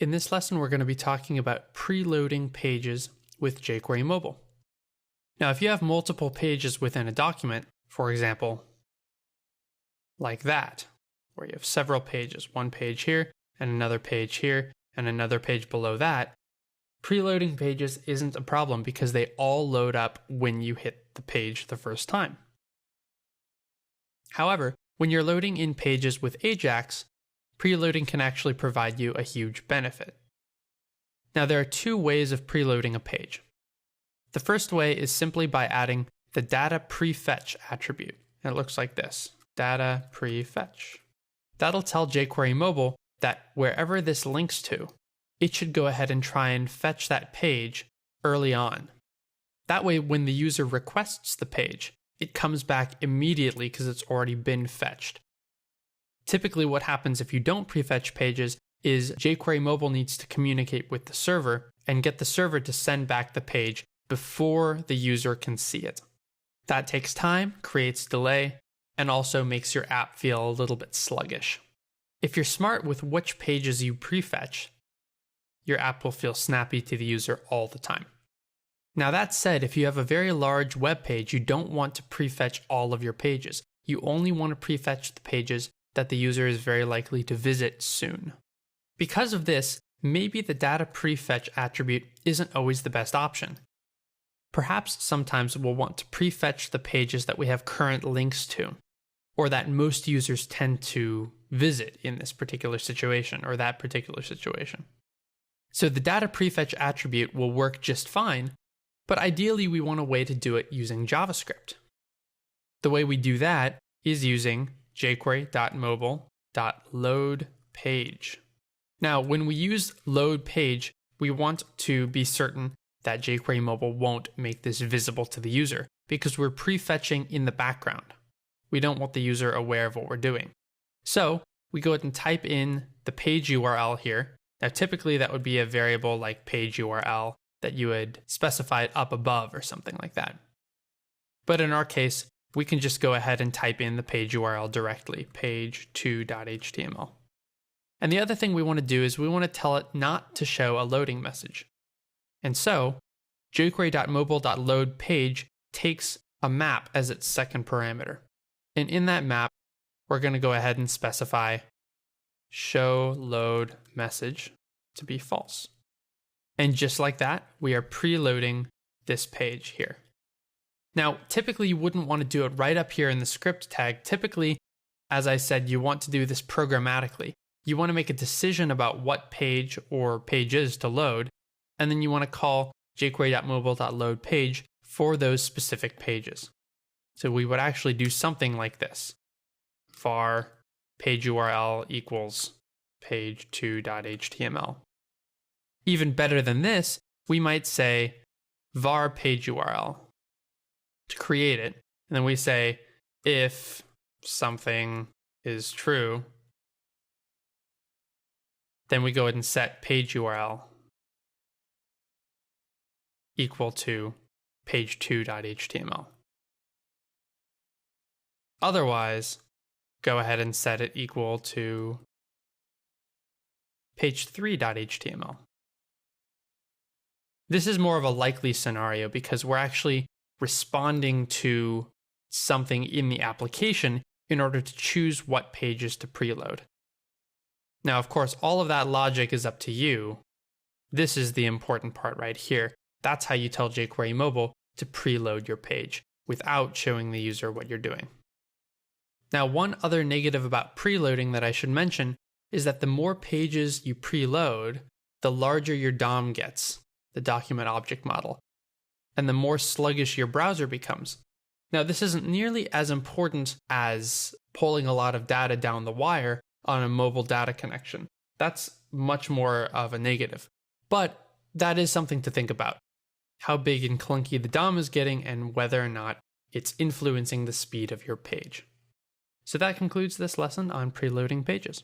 In this lesson, we're going to be talking about preloading pages with jQuery Mobile. Now, if you have multiple pages within a document, for example, like that, where you have several pages, one page here, and another page here, and another page below that, preloading pages isn't a problem because they all load up when you hit the page the first time. However, when you're loading in pages with Ajax, preloading can actually provide you a huge benefit. Now, there are two ways of preloading a page. The first way is simply by adding the data prefetch attribute. And it looks like this, data prefetch. That'll tell jQuery Mobile that wherever this links to, it should go ahead and try and fetch that page early on. That way, when the user requests the page, it comes back immediately because it's already been fetched. Typically, what happens if you don't prefetch pages is jQuery Mobile needs to communicate with the server and get the server to send back the page before the user can see it. That takes time, creates delay, and also makes your app feel a little bit sluggish. If you're smart with which pages you prefetch, your app will feel snappy to the user all the time. Now that said, if you have a very large web page, you don't want to prefetch all of your pages. You only want to prefetch the pages that the user is very likely to visit soon. Because of this, maybe the data prefetch attribute isn't always the best option. Perhaps sometimes we'll want to prefetch the pages that we have current links to, or that most users tend to visit in this particular situation or that particular situation. So the data prefetch attribute will work just fine, but ideally we want a way to do it using JavaScript. The way we do that is using jQuery.mobile.loadPage. Now, when we use load page, we want to be certain that jQuery Mobile won't make this visible to the user because we're prefetching in the background. We don't want the user aware of what we're doing. So we go ahead and type in the page URL here. Now, typically that would be a variable like page URL that you would specify up above or something like that. But in our case, we can just go ahead and type in the page URL directly, page2.html. And the other thing we want to do is we want to tell it not to show a loading message. And so, jQuery.mobile.loadPage takes a map as its second parameter. And in that map, we're going to go ahead and specify show load message to be false. And just like that, we are preloading this page here. Now, typically you wouldn't want to do it right up here in the script tag. Typically, as I said, you want to do this programmatically. You want to make a decision about what page or pages to load, and then you want to call jQuery.mobile.loadPage for those specific pages. So we would actually do something like this. var page URL equals page2.html. Even better than this, we might say var page URL to create it. And then we say if something is true, then we go ahead and set page URL equal to page2.html. Otherwise, go ahead and set it equal to page3.html. This is more of a likely scenario because we're actually responding to something in the application in order to choose what pages to preload. Now, of course, all of that logic is up to you. This is the important part right here. That's how you tell jQuery Mobile to preload your page without showing the user what you're doing. Now, one other negative about preloading that I should mention is that the more pages you preload, the larger your DOM gets, the document object model, and the more sluggish your browser becomes. Now, this isn't nearly as important as pulling a lot of data down the wire on a mobile data connection. That's much more of a negative. But that is something to think about. How big and clunky the DOM is getting and whether or not it's influencing the speed of your page. So that concludes this lesson on preloading pages.